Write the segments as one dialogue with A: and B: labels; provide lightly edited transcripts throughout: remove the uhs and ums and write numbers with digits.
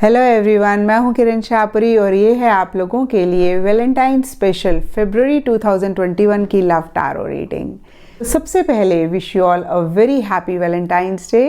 A: Hello everyone, मैं हूं किरण शाहपुरी और ये है आप लोगों के लिए वैलेंटाइन स्पेशल फरवरी 2021 की लव टारो रीडिंग। सबसे पहले wish you all a very happy Valentine's day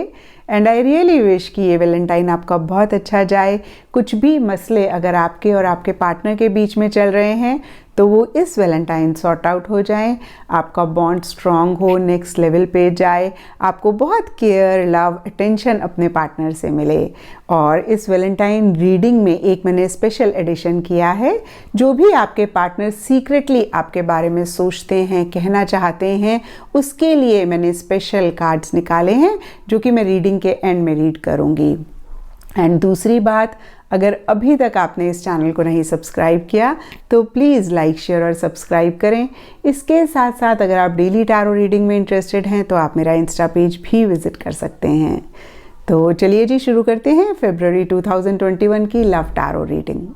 A: and I really wish कि ये वैलेंटाइन आपका बहुत अच्छा जाए। कुछ भी मसले अगर आपके और आपके पार्टनर के बीच में चल रहे हैं तो वो इस वैलेंटाइन सॉर्ट आउट हो जाएं, आपका बॉन्ड स्ट्रॉन्ग हो, नेक्स्ट लेवल पे जाए, आपको बहुत केयर, लव, अटेंशन अपने पार्टनर से मिले। और इस वैलेंटाइन रीडिंग में एक मैंने स्पेशल एडिशन किया है। जो भी आपके पार्टनर सीक्रेटली आपके बारे में सोचते हैं, कहना चाहते हैं, उसके लिए मैंने स्पेशल कार्ड्स निकाले हैं जो कि मैं रीडिंग के एंड में रीड करूँगी। एंड दूसरी बात, अगर अभी तक आपने इस चैनल को नहीं सब्सक्राइब किया तो प्लीज़ लाइक, शेयर और सब्सक्राइब करें। इसके साथ साथ अगर आप डेली टारो रीडिंग में इंटरेस्टेड हैं तो आप मेरा इंस्टा पेज भी विज़िट कर सकते हैं। तो चलिए जी, शुरू करते हैं फरवरी 2021 की लव टारो रीडिंग।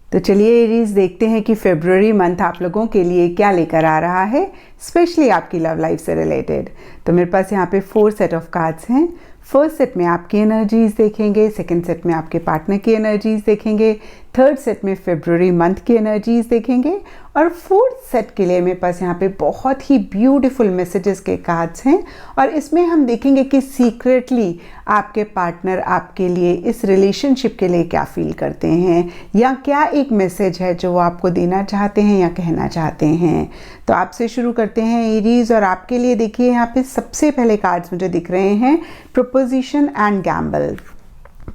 A: तो चलिए एरीज, देखते हैं कि फरवरी मंथ आप लोगों के लिए क्या लेकर आ रहा है, स्पेशली आपकी लव लाइफ से रिलेटेड। तो मेरे पास यहाँ पे 4 सेट ऑफ कार्ड्स हैं। फर्स्ट सेट में आपकी एनर्जीज देखेंगे, सेकंड सेट में आपके पार्टनर की एनर्जीज देखेंगे, थर्ड सेट में फरवरी मंथ की एनर्जीज देखेंगे और फोर्थ सेट के लिए मेरे पास यहाँ पे बहुत ही ब्यूटीफुल मैसेजेस के कार्ड्स हैं। और इसमें हम देखेंगे कि सीक्रेटली आपके पार्टनर आपके लिए, इस रिलेशनशिप के लिए क्या फील करते हैं या क्या एक मैसेज है जो वो आपको देना चाहते हैं या कहना चाहते हैं। तो आपसे शुरू करते हैं एरीज। और आपके लिए देखिए यहाँ पे सबसे पहले कार्ड्स मुझे दिख रहे हैं प्रपोजिशन एंड गैम्बल।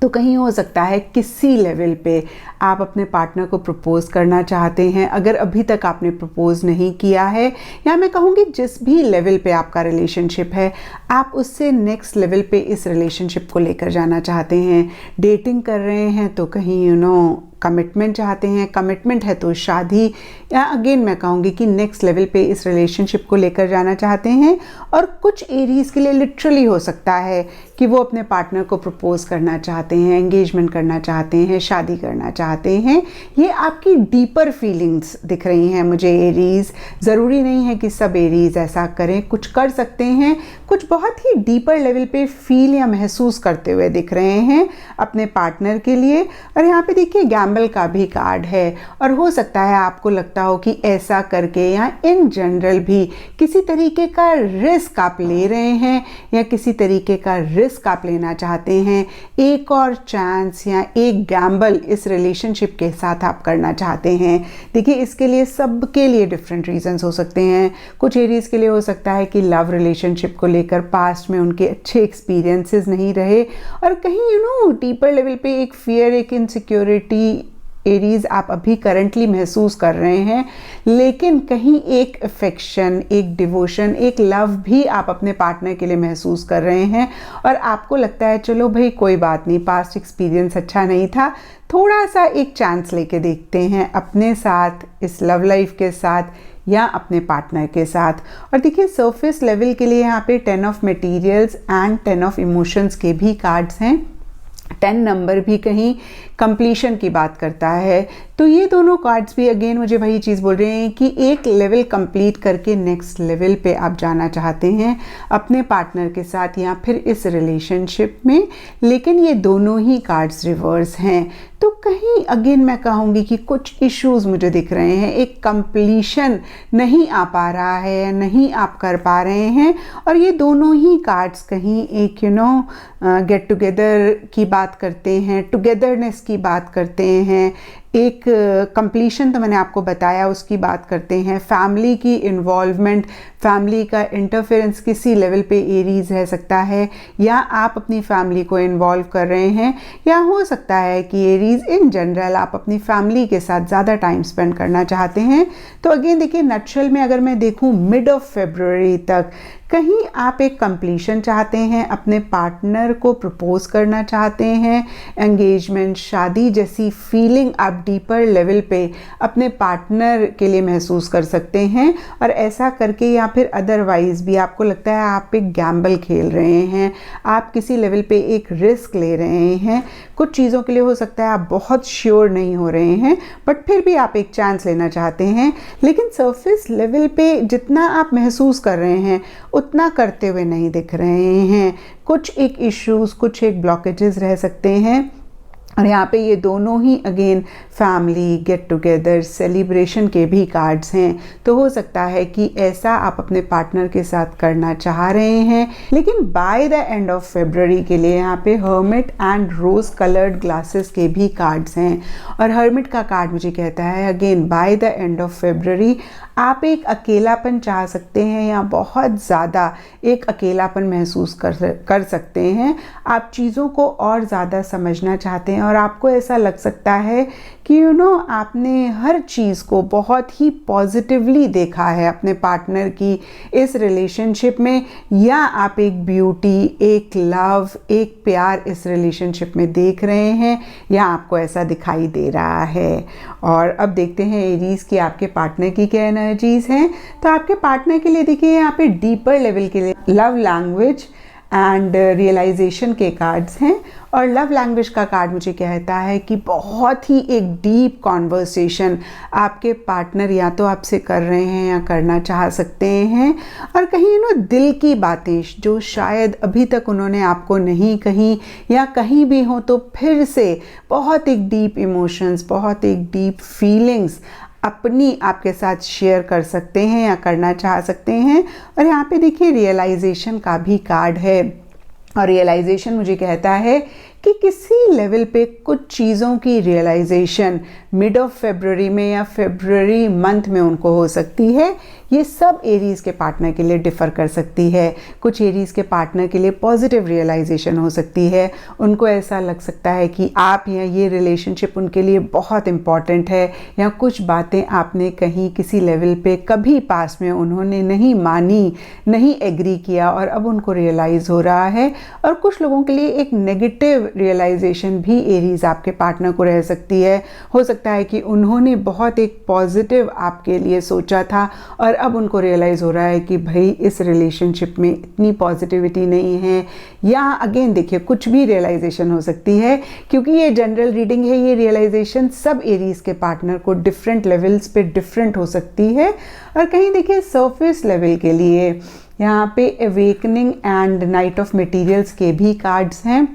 A: तो कहीं हो सकता है किसी लेवल पे आप अपने पार्टनर को प्रपोज करना चाहते हैं। अगर अभी तक आपने प्रपोज नहीं किया है, या मैं कहूँगी जिस भी लेवल पे आपका रिलेशनशिप है, आप उससे नेक्स्ट लेवल पे इस रिलेशनशिप को लेकर जाना चाहते हैं। डेटिंग कर रहे हैं तो कहीं कमिटमेंट चाहते हैं, कमिटमेंट है तो शादी, या अगेन मैं कहूँगी कि नेक्स्ट लेवल पे इस रिलेशनशिप को लेकर जाना चाहते हैं। और कुछ एरीज के लिए लिटरली हो सकता है कि वो अपने पार्टनर को प्रपोज करना चाहते हैं, एंगेजमेंट करना चाहते हैं, शादी करना चाहते हैं। ये आपकी डीपर फीलिंग्स दिख रही हैं मुझे एरीज। ज़रूरी नहीं है कि सब एरीज ऐसा करें, कुछ कर सकते हैं, कुछ बहुत ही डीपर लेवल पे फील या महसूस करते हुए दिख रहे हैं अपने पार्टनर के लिए। और यहाँ पे देखिए गैम्बल का भी कार्ड है और हो सकता है आपको लगता हो कि ऐसा करके या इन जनरल भी किसी तरीके का रिस्क आप ले रहे हैं या किसी तरीके का रिस्क आप लेना चाहते हैं। एक और चांस या एक गैम्बल इस रिलेशनशिप के साथ आप करना चाहते हैं। देखिए इसके लिए सबके लिए डिफरेंट रीजंस हो सकते हैं। कुछ एरीज के लिए हो सकता है कि लव रिलेशनशिप को लेकर पास्ट में उनके अच्छे एक्सपीरियंसेस नहीं रहे और कहीं डीपर लेवल पे एक फियर, एक इनसिक्योरिटी एरीज आप अभी करंटली महसूस कर रहे हैं। लेकिन कहीं एक अफेक्शन, एक डिवोशन, एक लव भी आप अपने पार्टनर के लिए महसूस कर रहे हैं और आपको लगता है चलो भाई कोई बात नहीं, पास्ट एक्सपीरियंस अच्छा नहीं था, थोड़ा सा एक चांस लेके देखते हैं अपने साथ, इस लव लाइफ के साथ या अपने पार्टनर के साथ। और देखिए सरफेस लेवल के लिए यहाँ पे 10 of materials and 10 of emotions के भी कार्ड्स हैं। 10 नंबर भी कहीं कंप्लीशन की बात करता है। तो ये दोनों कार्ड्स भी अगेन मुझे वही चीज़ बोल रहे हैं कि एक लेवल कंप्लीट करके नेक्स्ट लेवल पे आप जाना चाहते हैं अपने पार्टनर के साथ या फिर इस रिलेशनशिप में। लेकिन ये दोनों ही कार्ड्स रिवर्स हैं। तो कहीं अगेन मैं कहूँगी कि कुछ इश्यूज मुझे दिख रहे हैं, एक कंप्लीशन नहीं आ पा रहा है, नहीं आप कर पा रहे हैं। और ये दोनों ही कार्ड्स कहीं एक गेट टुगेदर की बात करते हैं, टुगेदरनेस की बात करते हैं, एक कंप्लीशन तो मैंने आपको बताया उसकी बात करते हैं, फैमिली की इन्वॉल्वमेंट, फैमिली का इंटरफेरेंस किसी लेवल पे एरीज रह सकता है या आप अपनी फैमिली को इन्वॉल्व कर रहे हैं, या हो सकता है कि एरीज इन जनरल आप अपनी फैमिली के साथ ज़्यादा टाइम स्पेंड करना चाहते हैं। तो अगेन देखिए नटशल में अगर मैं देखूँ मिड ऑफ फरवरी तक कहीं आप एक कंप्लीशन चाहते हैं, अपने पार्टनर को प्रपोज करना चाहते हैं, एंगेजमेंट, शादी जैसी फीलिंग आप डीपर लेवल पे अपने पार्टनर के लिए महसूस कर सकते हैं। और ऐसा करके या फिर अदरवाइज भी आपको लगता है आप एक गैम्बल खेल रहे हैं, आप किसी लेवल पे एक रिस्क ले रहे हैं। कुछ चीज़ों के लिए हो सकता है आप बहुत श्योर नहीं हो रहे हैं बट फिर भी आप एक चांस लेना चाहते हैं। लेकिन सरफेस लेवल पे जितना आप महसूस कर रहे हैं उतना करते हुए नहीं दिख रहे हैं। कुछ एक इश्यूज, कुछ एक ब्लॉकेजेस रह सकते हैं और यहाँ पे ये दोनों ही again family get together celebration के भी कार्ड्स हैं। तो हो सकता है कि ऐसा आप अपने पार्टनर के साथ करना चाह रहे हैं, लेकिन by the end of February के लिए यहाँ पे hermit and rose coloured glasses के भी कार्ड्स हैं। और हर्मिट का कार्ड मुझे कहता है again bye the end of February आप एक अकेलापन चाह सकते हैं या बहुत ज़्यादा एक अकेलापन महसूस कर सकते हैं। आप चीज़ों को और ज़्यादा समझना चाहते हैं और आपको ऐसा लग सकता है कि आपने हर चीज़ को बहुत ही पॉजिटिवली देखा है अपने पार्टनर की इस रिलेशनशिप में, या आप एक ब्यूटी, एक लव, एक प्यार इस रिलेशनशिप में देख रहे हैं, या आपको ऐसा दिखाई दे रहा है। और अब देखते हैं एरीज की आपके पार्टनर की क्या एनर्जीज हैं। तो आपके पार्टनर के लिए देखिए यहाँ पे डीपर लेवल के लिए लव लैंग्वेज एंड रियलाइजेशन के कार्ड्स हैं। और लव लैंग्वेज का कार्ड मुझे कहता है कि बहुत ही एक डीप कॉन्वर्सेशन आपके पार्टनर या तो आपसे कर रहे हैं या करना चाह सकते हैं, और कहीं दिल की बातें जो शायद अभी तक उन्होंने आपको नहीं कही या कहीं भी हो, तो फिर से बहुत एक डीप इमोशंस, बहुत एक डीप फीलिंग्स अपनी आपके साथ शेयर कर सकते हैं या करना चाह सकते हैं। और यहाँ पे देखिए रियलाइजेशन का भी कार्ड है, और रियलाइजेशन मुझे कहता है कि किसी लेवल पे कुछ चीज़ों की रियलाइजेशन मिड ऑफ फेब्रुअरी में या फेब्रुअरी मंथ में उनको हो सकती है। ये सब एरीज के पार्टनर के लिए डिफ़र कर सकती है। कुछ एरीज के पार्टनर के लिए पॉजिटिव रियलाइजेशन हो सकती है, उनको ऐसा लग सकता है कि आप या ये रिलेशनशिप उनके लिए बहुत इम्पॉर्टेंट है, या कुछ बातें आपने कहीं किसी लेवल पे कभी पास में उन्होंने नहीं मानी, नहीं एग्री किया, और अब उनको रियलाइज़ हो रहा है। और कुछ लोगों के लिए एक नेगेटिव रियलाइजेशन भी एरीज आपके पार्टनर को रह सकती है। हो सकता है कि उन्होंने बहुत एक पॉजिटिव आपके लिए सोचा था और अब उनको रियलाइज़ हो रहा है कि भाई इस रिलेशनशिप में इतनी पॉजिटिविटी नहीं है, या अगेन देखिए कुछ भी रियलाइजेशन हो सकती है, क्योंकि ये जनरल रीडिंग है। ये रियलाइजेशन सब एरीज के पार्टनर को डिफरेंट लेवल्स पे डिफरेंट हो सकती है। और कहीं देखिए सरफेस लेवल के लिए यहाँ पे awakening and night of materials के भी कार्ड्स हैं।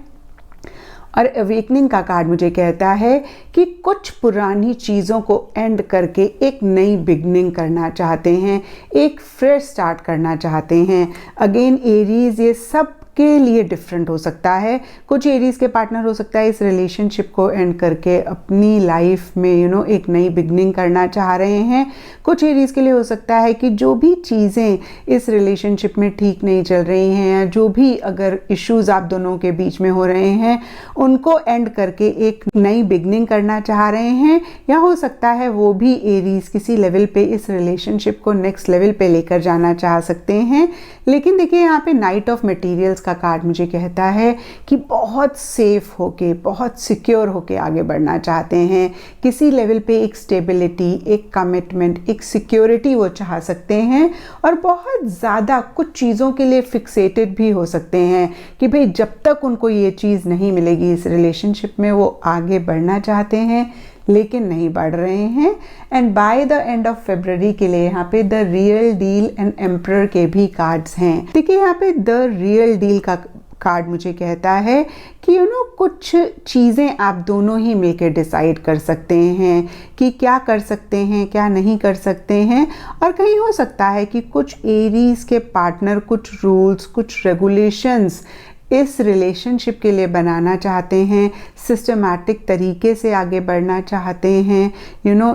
A: और अवेकनिंग का कार्ड मुझे कहता है कि कुछ पुरानी चीज़ों को एंड करके एक नई बिगनिंग करना चाहते हैं, एक फ्रेश स्टार्ट करना चाहते हैं। अगेन एरीज ये सब के लिए डिफरेंट हो सकता है। कुछ एरीज के पार्टनर हो सकता है इस रिलेशनशिप को एंड करके अपनी लाइफ में एक नई बिगनिंग करना चाह रहे हैं। कुछ एरीज के लिए हो सकता है कि जो भी चीज़ें इस रिलेशनशिप में ठीक नहीं चल रही हैं, या जो भी अगर इश्यूज आप दोनों के बीच में हो रहे हैं, उनको एंड करके एक नई बिगनिंग करना चाह रहे हैं। या हो सकता है वो भी एरीज किसी लेवल पे इस रिलेशनशिप को नेक्स्ट लेवल पे लेकर जाना चाह सकते हैं। लेकिन देखिए यहाँ पे नाइट ऑफ मटेरियल्स का कार्ड मुझे कहता है कि बहुत सेफ होके, बहुत सिक्योर होके आगे बढ़ना चाहते हैं। किसी लेवल पे एक स्टेबिलिटी, एक कमिटमेंट, एक सिक्योरिटी वो चाह सकते हैं, और बहुत ज़्यादा कुछ चीज़ों के लिए फिक्सेटेड भी हो सकते हैं कि भाई जब तक उनको ये चीज़ नहीं मिलेगी इस रिलेशनशिप में वो आगे बढ़ना चाहते हैं, लेकिन नहीं बढ़ रहे हैं। And by the end of February के लिए यहाँ पे the real deal and emperor के भी कार्ड्स हैं। देखिए यहाँ पे द रियल डील का कार्ड मुझे कहता है कि कुछ चीज़ें आप दोनों ही मिलकर डिसाइड कर सकते हैं कि क्या कर सकते हैं, क्या नहीं कर सकते हैं। और कहीं हो सकता है कि कुछ एरीज के पार्टनर कुछ रूल्स, कुछ रेगुलेशंस इस रिलेशनशिप के लिए बनाना चाहते हैं, सिस्टमैटिक तरीके से आगे बढ़ना चाहते हैं,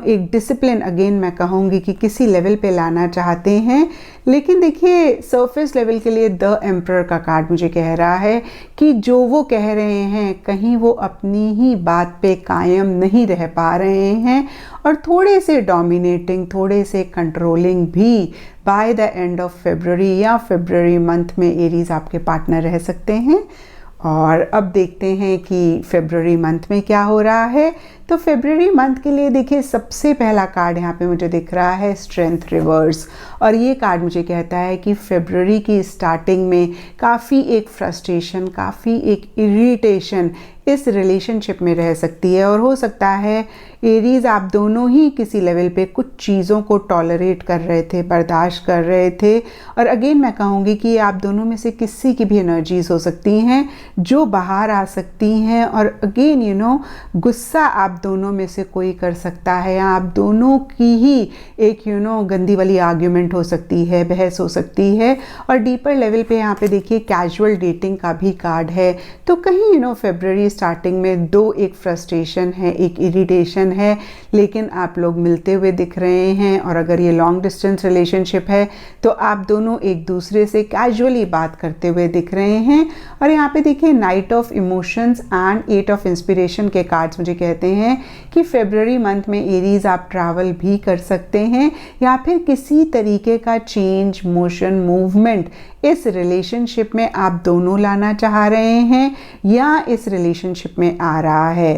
A: एक डिसिप्लिन अगेन मैं कहूँगी कि किसी लेवल पे लाना चाहते हैं। लेकिन देखिए सरफेस लेवल के लिए द एम्परर का कार्ड मुझे कह रहा है कि जो वो कह रहे हैं कहीं वो अपनी ही बात पे कायम नहीं रह पा रहे हैं, और थोड़े से डोमिनेटिंग, थोड़े से कंट्रोलिंग भी bye the end of February या फेब्रुअरी मंथ में एरीज आपके पार्टनर रह सकते हैं। और अब देखते हैं कि फेब्रुअरी मंथ में क्या हो रहा है। तो फेब्रुअरी मंथ के लिए देखिए सबसे पहला कार्ड यहाँ पे मुझे दिख रहा है स्ट्रेंथ रिवर्स, और ये कार्ड मुझे कहता है कि फेब्रुअरी की स्टार्टिंग में काफ़ी एक फ्रस्ट्रेशन, काफ़ी एक इरिटेशन इस रिलेशनशिप में रह सकती है। और हो सकता है एरीज आप दोनों ही किसी लेवल पे कुछ चीज़ों को टॉलरेट कर रहे थे, बर्दाश्त कर रहे थे। और अगेन मैं कहूँगी कि आप दोनों में से किसी की भी एनर्जीज हो सकती हैं जो बाहर आ सकती हैं। और अगेन गुस्सा आप दोनों में से कोई कर सकता है, या आप दोनों की ही एक गंदी वाली आर्ग्यूमेंट हो सकती है, बहस हो सकती है। और डीपर लेवल पे यहाँ पे देखिए कैजुअल डेटिंग का भी कार्ड है। तो कहीं फरवरी स्टार्टिंग में एक फ्रस्ट्रेशन है, एक इरिटेशन है, लेकिन आप लोग मिलते हुए दिख रहे हैं। और अगर ये लॉन्ग डिस्टेंस रिलेशनशिप है तो आप दोनों एक दूसरे से कैजुअली बात करते हुए दिख रहे हैं। और यहाँ पे देखिए night of emotions and 8 of inspiration के कार्ड्स मुझे कहते हैं कि फरवरी मंथ में एरीज आप ट्रैवल भी कर सकते हैं, या फिर किसी तरीके का चेंज, मोशन, मूवमेंट इस रिलेशनशिप में आप दोनों लाना चाह रहे हैं या इस रिलेशनशिप में आ रहा है।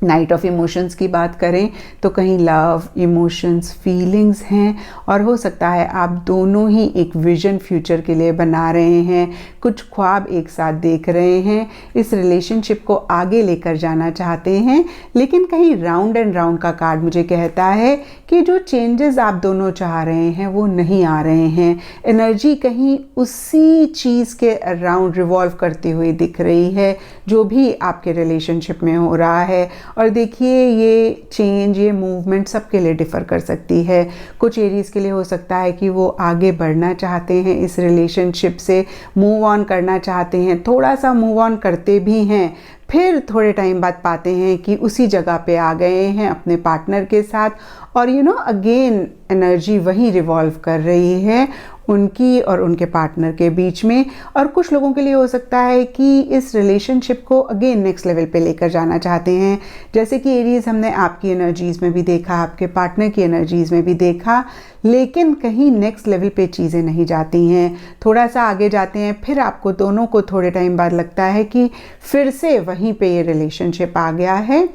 A: नाइट ऑफ इमोशंस की बात करें तो कहीं लव, इमोशंस, फीलिंग्स हैं, और हो सकता है आप दोनों ही एक विजन फ्यूचर के लिए बना रहे हैं, कुछ ख्वाब एक साथ देख रहे हैं, इस रिलेशनशिप को आगे लेकर जाना चाहते हैं। लेकिन कहीं राउंड एंड राउंड का कार्ड मुझे कहता है कि जो चेंजेस आप दोनों चाह रहे हैं वो नहीं आ रहे हैं। एनर्जी कहीं उसी चीज़ के अराउंड रिवॉल्व करती हुई दिख रही है जो भी आपके रिलेशनशिप में हो रहा है। और देखिए ये चेंज, ये मूवमेंट सबके लिए डिफ़र कर सकती है। कुछ एरीज के लिए हो सकता है कि वो आगे बढ़ना चाहते हैं, इस रिलेशनशिप से मूव ऑन करना चाहते हैं, थोड़ा सा मूव ऑन करते भी हैं, फिर थोड़े टाइम बाद पाते हैं कि उसी जगह पे आ गए हैं अपने पार्टनर के साथ। और अगेन एनर्जी वहीं रिवॉल्व कर रही है उनकी और उनके पार्टनर के बीच में। और कुछ लोगों के लिए हो सकता है कि इस रिलेशनशिप को अगेन नेक्स्ट लेवल पे लेकर जाना चाहते हैं। जैसे कि एरीज हमने आपकी एनर्जीज़ में भी देखा, आपके पार्टनर की एनर्जीज़ में भी देखा, लेकिन कहीं नेक्स्ट लेवल पे चीज़ें नहीं जाती हैं, थोड़ा सा आगे जाते हैं, फिर आपको दोनों को थोड़े टाइम बाद लगता है कि फिर से वहीं पे ये रिलेशनशिप आ गया है।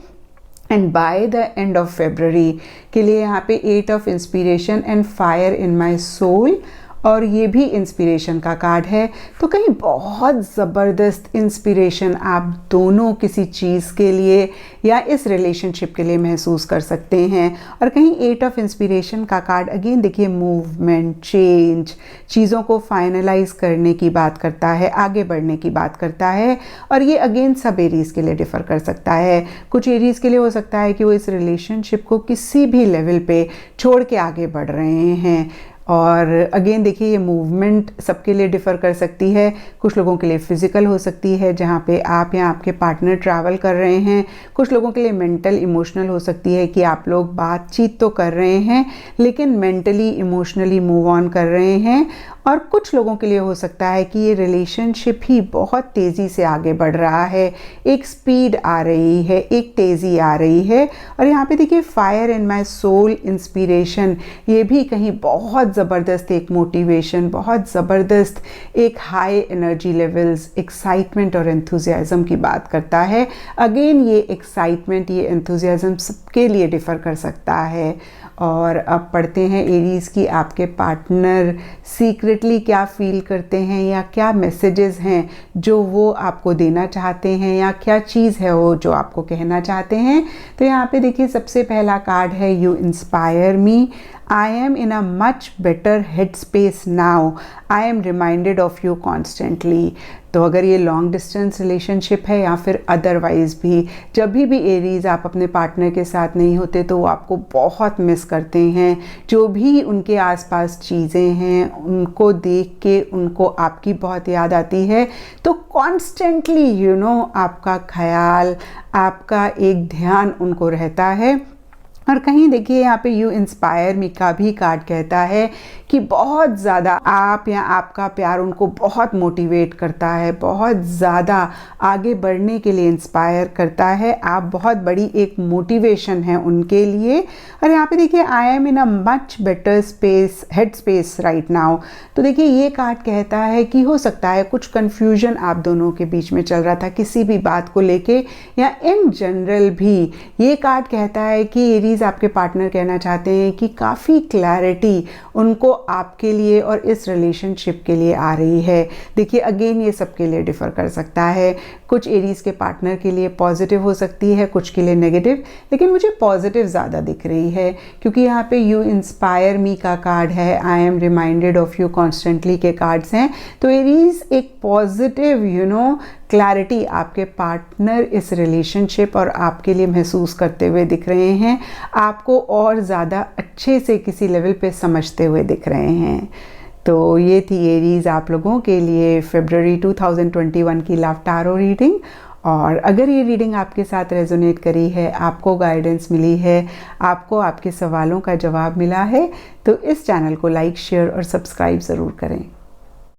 A: And by the end of फरवरी के लिए यहाँ पे 8 of inspiration and fire in my soul, और ये भी इंस्पिरेशन का कार्ड है। तो कहीं बहुत ज़बरदस्त इंस्पिरेशन आप दोनों किसी चीज़ के लिए या इस रिलेशनशिप के लिए महसूस कर सकते हैं। और कहीं 8 ऑफ इंस्पिरेशन का कार्ड अगेन देखिए मूवमेंट, चेंज, चीज़ों को फाइनलाइज करने की बात करता है, आगे बढ़ने की बात करता है। और ये अगेन सब एरीज के लिए डिफ़र कर सकता है। कुछ एरीज के लिए हो सकता है कि वो इस रिलेशनशिप को किसी भी लेवल पे छोड़ के आगे बढ़ रहे हैं। और अगेन देखिए ये मूवमेंट सबके लिए डिफ़र कर सकती है। कुछ लोगों के लिए फ़िज़िकल हो सकती है जहाँ पे आप या आपके पार्टनर ट्रैवल कर रहे हैं। कुछ लोगों के लिए मेंटल, इमोशनल हो सकती है कि आप लोग बातचीत तो कर रहे हैं लेकिन मेंटली, इमोशनली मूव ऑन कर रहे हैं। और कुछ लोगों के लिए हो सकता है कि ये रिलेशनशिप ही बहुत तेज़ी से आगे बढ़ रहा है, एक स्पीड आ रही है, एक तेज़ी आ रही है। और यहाँ पे देखिए fire in my soul, inspiration, ये भी कहीं बहुत ज़बरदस्त एक मोटिवेशन, बहुत ज़बरदस्त एक हाई एनर्जी लेवल्स, एक्साइटमेंट और एंथुजियाज़म की बात करता है। अगेन ये एक्साइटमेंट, ये एंथुजियाज़म सबके लिए डिफ़र कर सकता है। और अब पढ़ते हैं एरीज की आपके पार्टनर सीक्रेटली क्या फील करते हैं, या क्या मैसेजेस हैं जो वो आपको देना चाहते हैं, या क्या चीज़ है वो जो आपको कहना चाहते हैं। तो यहाँ पे देखिए सबसे पहला कार्ड है you inspire me, I am in a much better headspace now. I am reminded of you constantly. तो अगर ये लॉन्ग डिस्टेंस रिलेशनशिप है या फिर अदरवाइज़ भी, जब भी एरीज आप अपने पार्टनर के साथ नहीं होते तो वो आपको बहुत मिस करते हैं। जो भी उनके आसपास चीज़ें हैं उनको देख के उनको आपकी बहुत याद आती है। तो कॉन्स्टेंटली आपका ख्याल, आपका एक ध्यान उनको रहता है। और कहीं देखिए यहाँ पे यू इंस्पायर मी का भी कार्ड कहता है कि बहुत ज़्यादा आप या आपका प्यार उनको बहुत मोटिवेट करता है, बहुत ज़्यादा आगे बढ़ने के लिए इंस्पायर करता है। आप बहुत बड़ी एक मोटिवेशन है उनके लिए। और यहाँ पे देखिए I am in a much better space, head space right now. तो देखिए ये कार्ड कहता है कि हो सकता है कुछ कन्फ्यूजन आप दोनों के बीच में चल रहा था किसी भी बात को लेके, या इन जनरल भी ये कार्ड कहता है कि एरीज़ आपके पार्टनर कहना चाहते हैं कि काफ़ी क्लैरिटी उनको आपके लिए और इस रिलेशनशिप के लिए आ रही है। देखिए अगेन ये सबके लिए डिफ़र कर सकता है, कुछ एरीज़ के पार्टनर के लिए पॉजिटिव हो सकती है, कुछ के लिए नेगेटिव, लेकिन मुझे पॉजिटिव ज़्यादा दिख रही है क्योंकि यहाँ पे यू इंस्पायर मी का कार्ड है, I am reminded of you constantly के कार्ड्स हैं। तो एरीज़ एक पॉजिटिव क्लैरिटी आपके पार्टनर इस रिलेशनशिप और आपके लिए महसूस करते हुए दिख रहे हैं, आपको और ज़्यादा अच्छे से किसी लेवल पे समझते हुए दिख रहे हैं। तो ये थी एरीज़ आप लोगों के लिए फरवरी 2021 की लव टारो रीडिंग। और अगर ये रीडिंग आपके साथ रेजोनेट करी है, आपको गाइडेंस मिली है, आपको आपके सवालों का जवाब मिला है, तो इस चैनल को लाइक, शेयर और सब्सक्राइब ज़रूर करें।